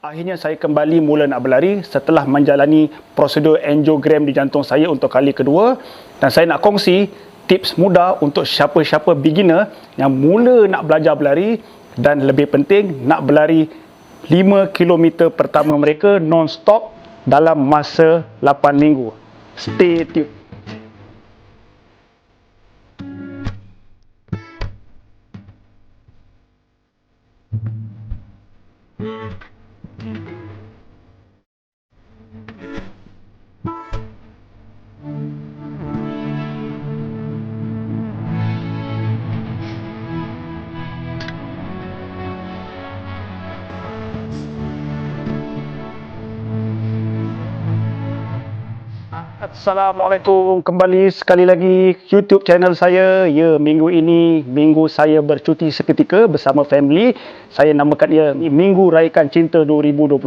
Akhirnya saya kembali mula nak berlari setelah menjalani prosedur angiogram di jantung saya untuk kali kedua, dan saya nak kongsi tips mudah untuk siapa-siapa beginner yang mula nak belajar berlari dan lebih penting nak berlari 5 km pertama mereka non-stop dalam masa 8 minggu. Stay tuned. Assalamualaikum, kembali sekali lagi YouTube channel saya. Ya, minggu ini minggu saya bercuti seketika bersama family. Saya namakan ia Minggu Raikan Cinta 2021,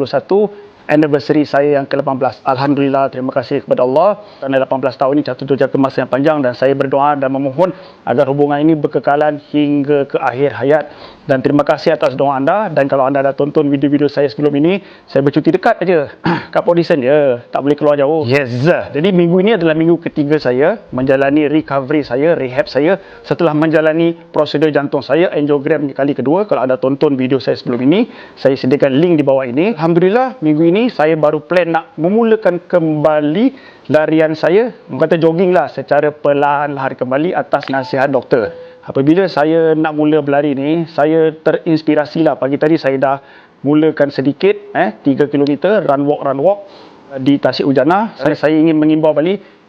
anniversary saya yang ke-18. Alhamdulillah, terima kasih kepada Allah kerana 18 tahun ini jatuh jangka masa yang panjang, dan saya berdoa dan memohon agar hubungan ini berkekalan hingga ke akhir hayat. Dan terima kasih atas doa anda. Dan kalau anda dah tonton video-video saya sebelum ini, saya bercuti dekat aja kat Podison je, tak boleh keluar jauh. Yes. Jadi minggu ini adalah minggu ketiga saya menjalani recovery saya, rehab saya setelah menjalani prosedur jantung saya, angiogram kali kedua. Kalau anda tonton video saya sebelum ini, saya sediakan link di bawah ini. Alhamdulillah, minggu ini saya baru plan nak memulakan kembali larian saya, kata jogging lah, secara perlahan-lahan kembali atas nasihat doktor. Apabila saya nak mula berlari ni, saya terinspirasi lah. Pagi tadi saya dah mulakan sedikit 3 km run walk di Tasik Ujana. Saya ingin mengimbau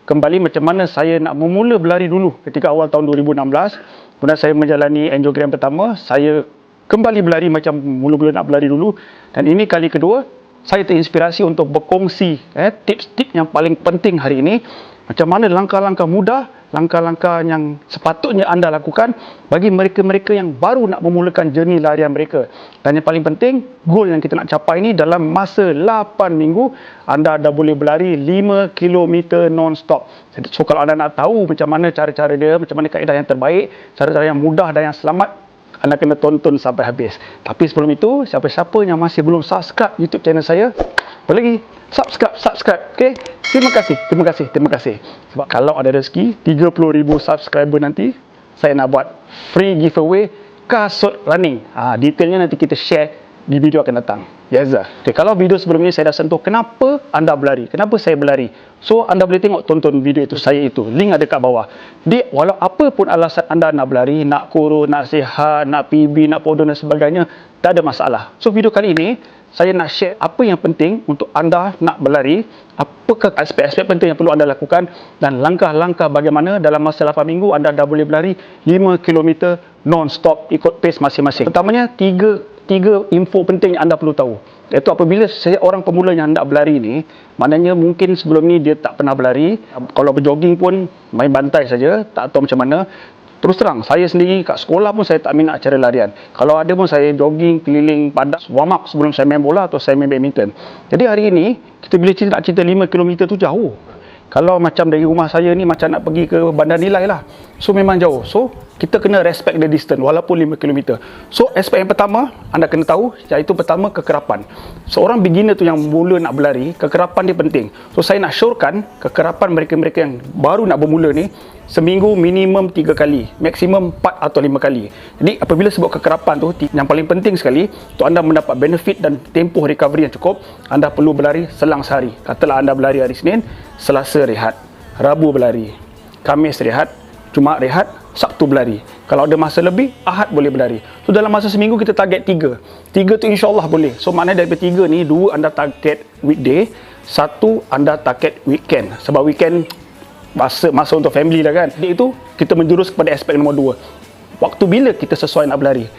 kembali macam mana saya nak memula berlari dulu ketika awal tahun 2016. Kemudian saya menjalani angiogram pertama, saya kembali berlari macam mula-mula nak berlari dulu. Dan ini kali kedua, saya terinspirasi untuk berkongsi tips-tips yang paling penting hari ini. Macam mana langkah-langkah mudah, langkah-langkah yang sepatutnya anda lakukan bagi mereka-mereka yang baru nak memulakan journey larian mereka. Dan yang paling penting, goal yang kita nak capai ini dalam masa 8 minggu, anda dah boleh berlari 5 km non-stop. So kalau anda nak tahu macam mana cara-cara dia, macam mana kaedah yang terbaik, cara-cara yang mudah dan yang selamat, anda kena tonton sampai habis. Tapi sebelum itu, siapa-siapa yang masih belum subscribe YouTube channel saya, boleh lagi subscribe, okey? Terima kasih. Sebab kalau ada rezeki 30,000 subscriber nanti, saya nak buat free giveaway kasut running. Detailnya nanti kita share di video akan datang. Yes. Okay, kalau video sebelum ini saya dah sentuh kenapa anda berlari, kenapa saya berlari. So anda boleh tengok, tonton video itu saya itu. Link ada kat bawah. Walau apa pun alasan anda nak berlari, nak kurus, nak sihat, nak PB, nak powder dan sebagainya, tak ada masalah. So video kali ini saya nak share apa yang penting untuk anda nak berlari, apakah aspek-aspek penting yang perlu anda lakukan, dan langkah-langkah bagaimana dalam masa 8 minggu anda dah boleh berlari 5 km non-stop ikut pace masing-masing. Pertamanya, tiga info penting yang anda perlu tahu. Iaitu apabila seorang pemula yang hendak berlari ni, maknanya mungkin sebelum ni dia tak pernah berlari, kalau berjogging pun main bantai saja, tak tahu macam mana. Terus terang, saya sendiri kat sekolah pun saya tak minat cara larian. Kalau ada pun saya jogging keliling padang, warm up sebelum saya main bola atau saya main badminton. Jadi hari ini, kita bila nak cerita 5 km tu jauh. Kalau macam dari rumah saya ni macam nak pergi ke Bandar Nilai lah. So memang jauh. So kita kena respect the distance walaupun 5 km. So aspek yang pertama anda kena tahu, iaitu pertama kekerapan. Seorang beginner tu yang mula nak berlari, kekerapan dia penting. So saya nak syorkan kekerapan mereka-mereka yang baru nak bermula ni, seminggu minimum 3 kali, maksimum 4 atau 5 kali. Jadi apabila sebut kekerapan tu, yang paling penting sekali untuk anda mendapat benefit dan tempoh recovery yang cukup, anda perlu berlari selang sehari. Katalah anda berlari hari Senin, Selasa rehat, Rabu berlari, Khamis rehat, Jumaat rehat, Sabtu berlari. Kalau ada masa lebih, Ahad boleh berlari. So dalam masa seminggu kita target 3. 3 tu insyaAllah boleh. So maknanya daripada 3 ni, 2 anda target weekday, 1 anda target weekend. Sebab weekend masa untuk family lah kan. Jadi itu kita menjurus kepada aspek nombor 2. Waktu bila kita sesuai nak berlari.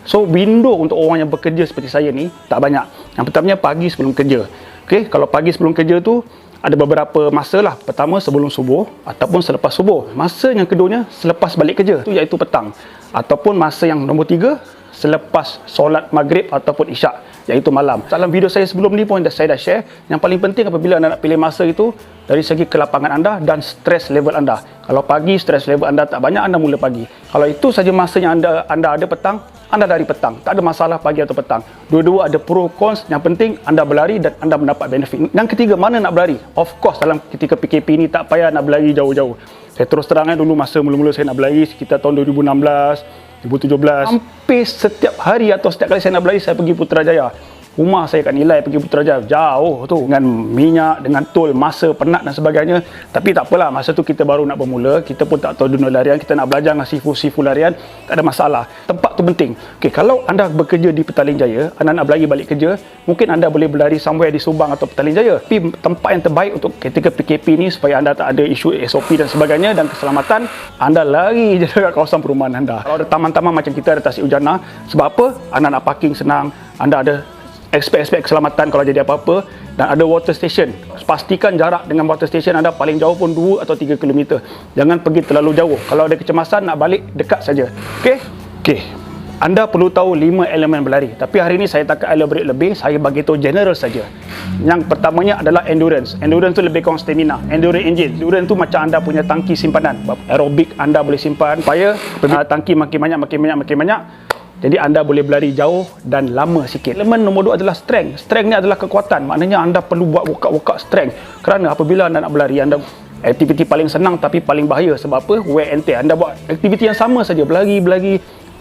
So window untuk orang yang bekerja seperti saya ni tak banyak. Yang pertamanya pagi sebelum kerja. Okay, kalau pagi sebelum kerja tu ada beberapa masa lah. Pertama sebelum subuh ataupun selepas subuh. Masa yang keduanya selepas balik kerja tu, iaitu petang. Ataupun masa yang nombor 3 selepas solat maghrib ataupun isyak, iaitu malam. Dalam video saya sebelum ni pun saya dah share, yang paling penting apabila anda nak pilih masa itu dari segi kelapangan anda dan stres level anda. Kalau pagi stres level anda tak banyak, anda mula pagi. Kalau itu saja masa yang anda ada petang, anda dari petang. Tak ada masalah pagi atau petang. Dua-dua ada pro cons. Yang penting anda berlari dan anda mendapat benefit. Yang ketiga, mana nak berlari? Of course dalam ketika PKP ni tak payah nak berlari jauh-jauh. Saya terus terangkan dulu masa mula-mula saya nak berlari sekitar tahun 2016, 2017. Hampir setiap hari atau setiap kali saya nak berlari, saya pergi Putrajaya. Rumah saya kat Nilai, pergi Putrajaya jauh tu, dengan minyak, dengan tol, masa, penat dan sebagainya. Tapi tak apalah, masa tu kita baru nak bermula, kita pun tak tahu dunia larian, kita nak belajar dengan sifu-sifu larian, tak ada masalah. Tempat tu penting. Okey, kalau anda bekerja di Petaling Jaya, anda nak berlari balik kerja, mungkin anda boleh berlari somewhere di Subang atau Petaling Jaya. Tapi tempat yang terbaik untuk ketika PKP ni, supaya anda tak ada isu SOP dan sebagainya dan keselamatan, anda lari je dekat kawasan perumahan anda. Kalau ada taman-taman macam kita ada Tasik Ujana, sebab apa? Anda nak parking senang, anda ada aspek-aspek keselamatan kalau jadi apa-apa, dan ada water station. Pastikan jarak dengan water station anda paling jauh pun 2 atau 3 km. Jangan pergi terlalu jauh. Kalau ada kecemasan nak balik, dekat saja. Okey. Anda perlu tahu 5 elemen berlari. Tapi hari ini saya tak elaborate lebih, saya bagi tahu general saja. Yang pertamanya adalah endurance. Endurance tu lebih kurang stamina. Endurance engine. Endurance tu macam anda punya tangki simpanan. Aerobik anda boleh simpan supaya tangki makin banyak. Jadi anda boleh berlari jauh dan lama sikit. Elemen nombor 2 adalah strength. Strength ni adalah kekuatan. Maknanya anda perlu buat workout strength. Kerana apabila anda nak berlari, anda aktiviti paling senang tapi paling bahaya. Sebab apa? Wear and tear. Anda buat aktiviti yang sama saja, berlari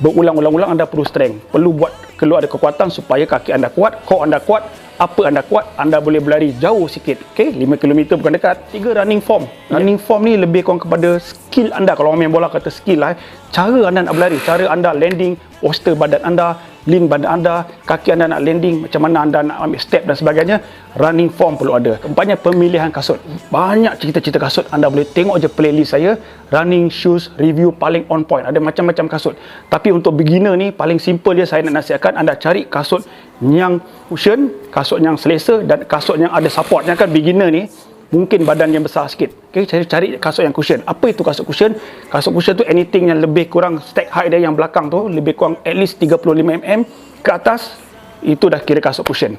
berulang-ulang, anda perlu strength. Perlu buat keluar ada kekuatan supaya kaki anda kuat, core anda kuat, apa anda kuat, anda boleh berlari jauh sikit. 5 km bukan dekat. 3, running form. Running form ni lebih kurang kepada skill anda. Kalau orang main bola kata skill lah, cara anda nak berlari, cara anda landing, postur badan anda, lean badan anda, kaki anda nak landing, macam mana anda nak ambil step dan sebagainya. Running form perlu ada. Keempatnya, pemilihan kasut. Banyak cerita-cerita kasut. Anda boleh tengok je playlist saya, running shoes review paling on point. Ada macam-macam kasut. Tapi untuk beginner ni, paling simple je saya nak nasihatkan, anda cari kasut yang cushion, kasut yang selesa dan kasut yang ada support. Yang kan beginner ni mungkin badan yang besar sikit. Saya cari kasut yang cushion. Apa itu kasut cushion? Kasut cushion tu anything yang lebih kurang stack height dia yang belakang tu lebih kurang at least 35mm ke atas, itu dah kira kasut cushion.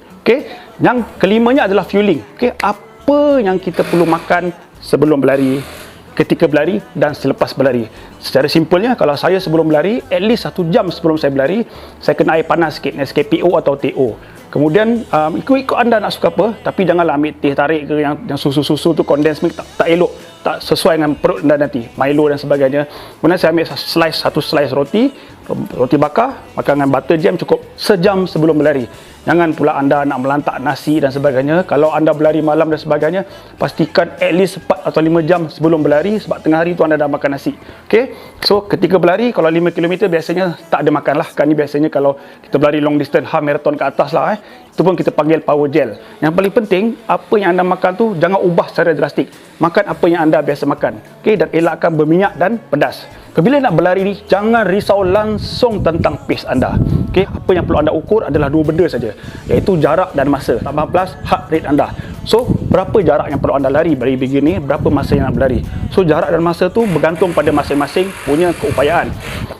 Yang kelimanya adalah fueling. Apa yang kita perlu makan sebelum berlari, ketika berlari dan selepas berlari. Secara simpelnya, kalau saya sebelum berlari, at least 1 jam sebelum saya berlari, saya kena air panas sikit, SKPO atau TO. Kemudian ikut anda nak suka apa, tapi janganlah ambil teh tarik ke yang susu-susu tu, condensed milk, tak elok, tak sesuai dengan perut anda nanti, Milo dan sebagainya. Kemudian saya ambil satu slice roti bakar, makan dengan butter jam cukup sejam sebelum berlari. Jangan pula anda nak melantak nasi dan sebagainya. Kalau anda berlari malam dan sebagainya, pastikan at least 4 atau 5 jam sebelum berlari, sebab tengah hari tu anda dah makan nasi. So ketika berlari, kalau 5 km biasanya tak ada makan lah. Kan ni biasanya kalau kita berlari long distance, half marathon ke atas lah, itu pun kita panggil power gel. Yang paling penting, apa yang anda makan tu jangan ubah secara drastik. Makan apa yang anda biasa makan. Dan elakkan berminyak dan pedas. Bila nak berlari ni, jangan risau langsung tentang pace anda. Apa yang perlu anda ukur adalah 2 benda saja, iaitu jarak dan masa, tambah plus heart rate anda. So, berapa jarak yang perlu anda lari bagi beginner, berapa masa yang nak berlari. So, jarak dan masa tu bergantung pada masing-masing punya keupayaan.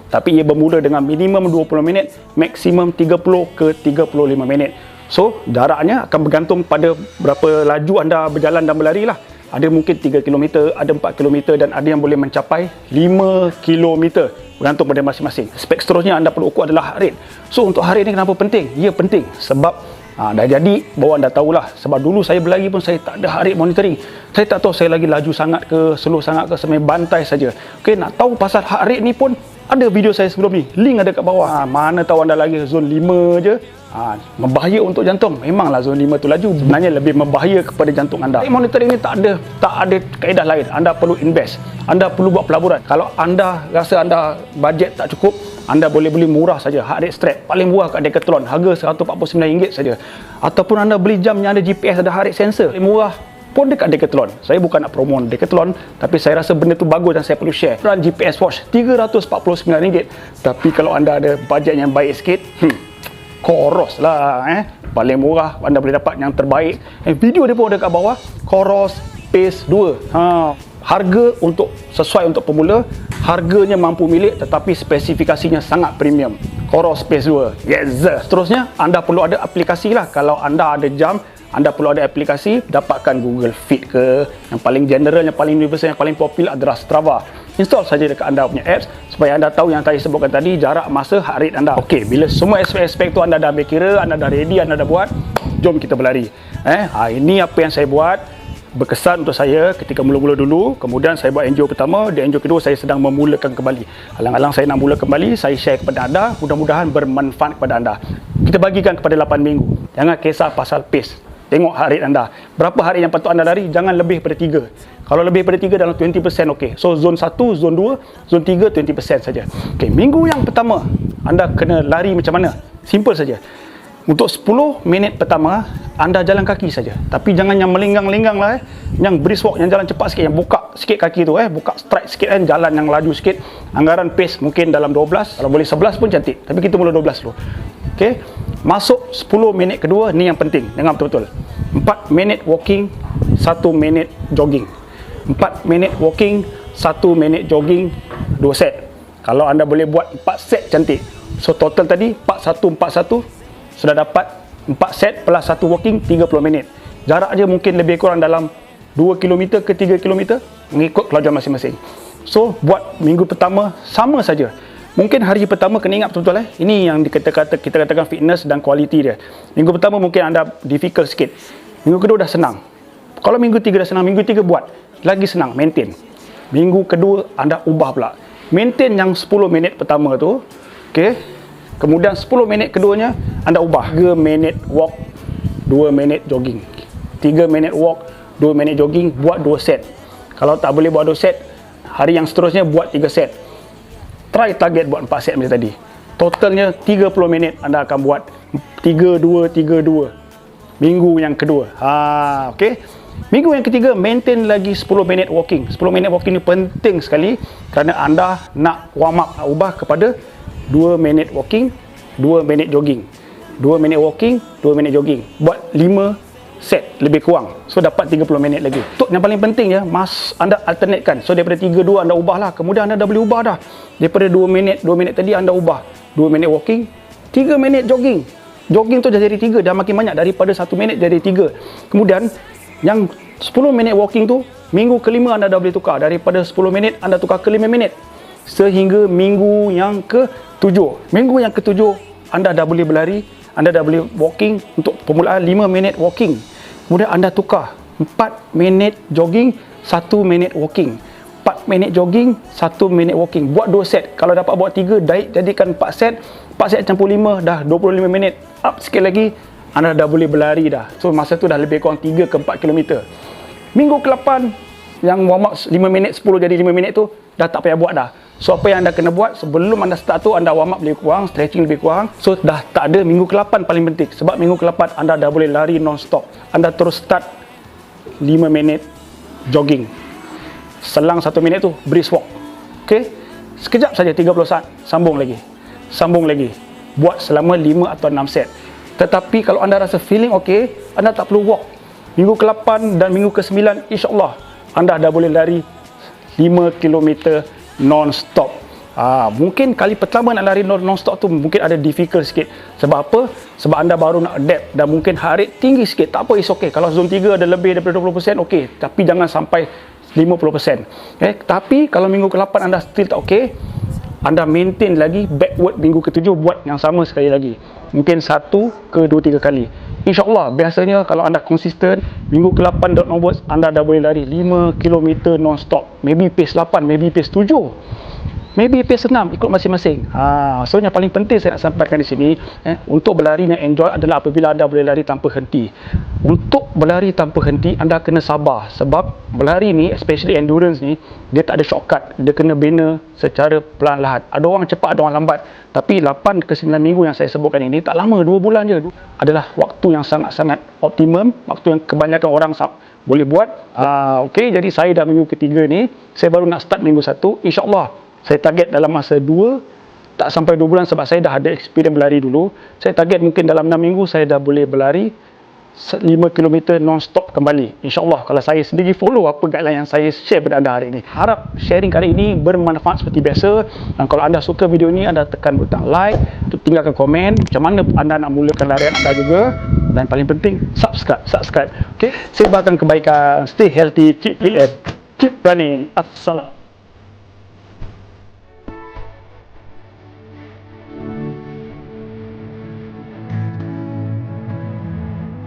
Tapi ia bermula dengan minimum 20 minit, maksimum 30 ke 35 minit. So, jaraknya akan bergantung pada berapa laju anda berjalan dan berlari lah. Ada mungkin 3 km, ada 4 km dan ada yang boleh mencapai 5 km. Bergantung pada masing-masing. Aspek seterusnya anda perlu ukur adalah heart rate. So untuk heart rate ni kenapa penting? Ya penting sebab dah jadi bawa anda tahulah. Sebab dulu saya berlari pun saya tak ada heart rate monitoring. Saya tak tahu saya lagi laju sangat ke, slow sangat ke, sampai bantai saja. Nak tahu pasal heart rate ni pun ada video saya sebelum ni. Link ada kat bawah. Mana tahu anda lagi zone 5 je. Membahaya untuk jantung. Memanglah zone 5 tu laju, sebenarnya lebih membahaya kepada jantung anda. Monitoring ni tak ada kaedah lain. Anda perlu invest, anda perlu buat pelaburan. Kalau anda rasa anda bajet tak cukup, anda boleh beli murah saja, heart rate strap paling murah kat Decathlon, harga RM149 saja. Ataupun anda beli jam yang ada GPS, ada heart rate sensor, paling murah pun dekat Decathlon. Saya bukan nak promote Decathlon, tapi saya rasa benda tu bagus dan saya perlu share. Run GPS watch RM349. Tapi kalau anda ada bajet yang baik sikit, Coros lah, paling murah anda boleh dapat yang terbaik. Video dia pun ada kat bawah, Coros Pace 2. Harga sesuai untuk pemula, harganya mampu milik tetapi spesifikasinya sangat premium. Coral Space 2. Yes. Seterusnya, anda perlu ada aplikasi lah. Kalau anda ada jam, anda perlu ada aplikasi. Dapatkan Google Fit ke, yang paling general, yang paling universal, yang paling popular adalah Strava. Install saja dekat anda punya apps supaya anda tahu yang saya sebutkan tadi, jarak, masa, heart rate anda. Okey, bila semua aspek-aspek tu anda dah berkira, anda dah ready, anda dah buat, jom kita berlari. Ini apa yang saya buat berkesan untuk saya ketika mula-mula dulu. Kemudian saya buat NGO pertama, di NGO kedua saya sedang memulakan kembali. Alang-alang saya nak mula kembali, saya share kepada anda, mudah-mudahan bermanfaat kepada anda. Kita bagikan kepada 8 minggu. Jangan kisah pasal pace. Tengok heart rate anda. Berapa hari yang patut anda lari? Jangan lebih daripada 3. Kalau lebih daripada 3 dalam 20% okey. So zone 1, zone 2, zone 3 20% saja. Okey, minggu yang pertama anda kena lari macam mana? Simple saja. Untuk 10 minit pertama anda jalan kaki saja. Tapi jangan yang melenggang-lenggang lah Yang brisk walk, yang jalan cepat sikit, yang buka sikit kaki tu buka stride sikit jalan yang laju sikit. Anggaran pace mungkin dalam 12, kalau boleh 11 pun cantik. Tapi kita mula 12 dulu. Okey. Masuk 10 minit kedua, ni yang penting. Dengar betul-betul. 4 minit walking, 1 minit jogging. 4 minit walking, 1 minit jogging, 2 set. Kalau anda boleh buat 4 set cantik. So total tadi 4141 sudah dapat 4 set plus 1 walking 30 minit. Jarak dia mungkin lebih kurang dalam 2 km ke 3 km mengikut kelajuan masing-masing. So buat minggu pertama sama saja. Mungkin hari pertama kena ingat betul-betul ini yang kita katakan fitness dan kualiti dia. Minggu pertama mungkin anda difficult sikit. Minggu kedua dah senang. Kalau minggu 3 dah senang, minggu 3 buat lagi senang, maintain. Minggu kedua anda ubah pula. Maintain yang 10 minit pertama tu. Okey. Kemudian 10 minit keduanya anda ubah 3 minit walk, 2 minit jogging. 3 minit walk, 2 minit jogging, buat 2 set. Kalau tak boleh buat 2 set, hari yang seterusnya buat 3 set. Try target buat 4 set macam tadi. Totalnya 30 minit anda akan buat 3-2-3-2. Minggu yang kedua. Okey. Minggu yang ketiga maintain lagi 10 minit walking. 10 minit walking ni penting sekali kerana anda nak warm up, ubah kepada 2 minit walking, 2 minit jogging. 2 minit walking, 2 minit jogging. Buat 5 set lebih kurang. So dapat 30 minit lagi. Untuk yang paling penting anda alternatekan. So daripada 3-2 anda ubahlah. Kemudian anda dah boleh ubah dah. Daripada 2 minit tadi anda ubah 2 minit walking, 3 minit jogging. Jogging tu dah jadi 3, dah makin banyak daripada 1 minit jadi 3. Kemudian yang 10 minit walking tu minggu kelima anda dah boleh tukar. Daripada 10 minit anda tukar ke 5 minit. Sehingga minggu yang ke-7. Minggu yang ke-7 anda dah boleh berlari, anda dah boleh walking. Untuk permulaan 5 minit walking. Kemudian anda tukar 4 minit jogging, 1 minit walking. 4 minit jogging, 1 minit walking. Buat 2 set. Kalau dapat buat 3, jadikan 4 set. 4 set campur 5, dah 25 minit. Up sikit lagi, anda dah boleh berlari dah. So masa tu dah lebih kurang 3 ke 4 km. Minggu ke-8 yang warm up 5 minit, 10 jadi 5 minit tu dah tak payah buat dah. So apa yang anda kena buat sebelum anda start tu, anda warm up lebih kurang, stretching lebih kurang. So dah tak ada. Minggu ke-8 paling penting. Sebab minggu ke-8 anda dah boleh lari non-stop. Anda terus start 5 minit jogging. Selang 1 minit tu brisk walk. Okey. Sekejap saja 30 saat. Sambung lagi. Sambung lagi. Buat selama 5 atau 6 set. Tetapi kalau anda rasa feeling okey, anda tak perlu walk. Minggu ke-8 dan minggu ke-9 insya-Allah anda dah boleh lari 5 km non-stop. Mungkin kali pertama nak lari non-stop tu mungkin ada difficult sikit. Sebab apa? Sebab anda baru nak adapt dan mungkin heart rate tinggi sikit. Tak apa, is okay. Kalau zone 3 ada lebih daripada 20%, okey. Tapi jangan sampai 50%. Tapi kalau minggu ke-8 anda still tak okey, anda maintain lagi backward minggu ke-7 buat yang sama sekali lagi. Mungkin 1 ke 2-3 kali. InsyaAllah, biasanya kalau anda konsisten, minggu ke-8 onwards, anda dah boleh lari 5 km non-stop. Maybe pace 8, maybe pace 7. Maybe pace 6, ikut masing-masing. So yang paling penting saya nak sampaikan di sini, untuk berlari yang enjoy adalah apabila anda boleh lari tanpa henti. Untuk berlari tanpa henti, anda kena sabar. Sebab berlari ni, especially endurance ni, dia tak ada shortcut. Dia kena bina secara perlahan-lahan. Ada orang cepat, ada orang lambat. Tapi 8 ke 9 minggu yang saya sebutkan ini, tak lama, 2 bulan je. Adalah waktu yang sangat-sangat optimum. Waktu yang kebanyakan orang boleh buat. Okey, jadi saya dah minggu ketiga ni. Saya baru nak start minggu 1. InsyaAllah, saya target dalam masa 2, tak sampai 2 bulan sebab saya dah ada experience berlari dulu. Saya target mungkin dalam 6 minggu saya dah boleh berlari 5 km non-stop kembali. InsyaAllah kalau saya sendiri follow apa guideline yang saya share pada anda hari ini. Harap sharing kali ini bermanfaat seperti biasa. Dan kalau anda suka video ini, anda tekan butang like, tinggalkan komen macam mana anda nak mulakan larian anda juga. Dan paling penting, subscribe. Okay? Sebarkan kebaikan, stay healthy, keep fit and keep running. Assalam.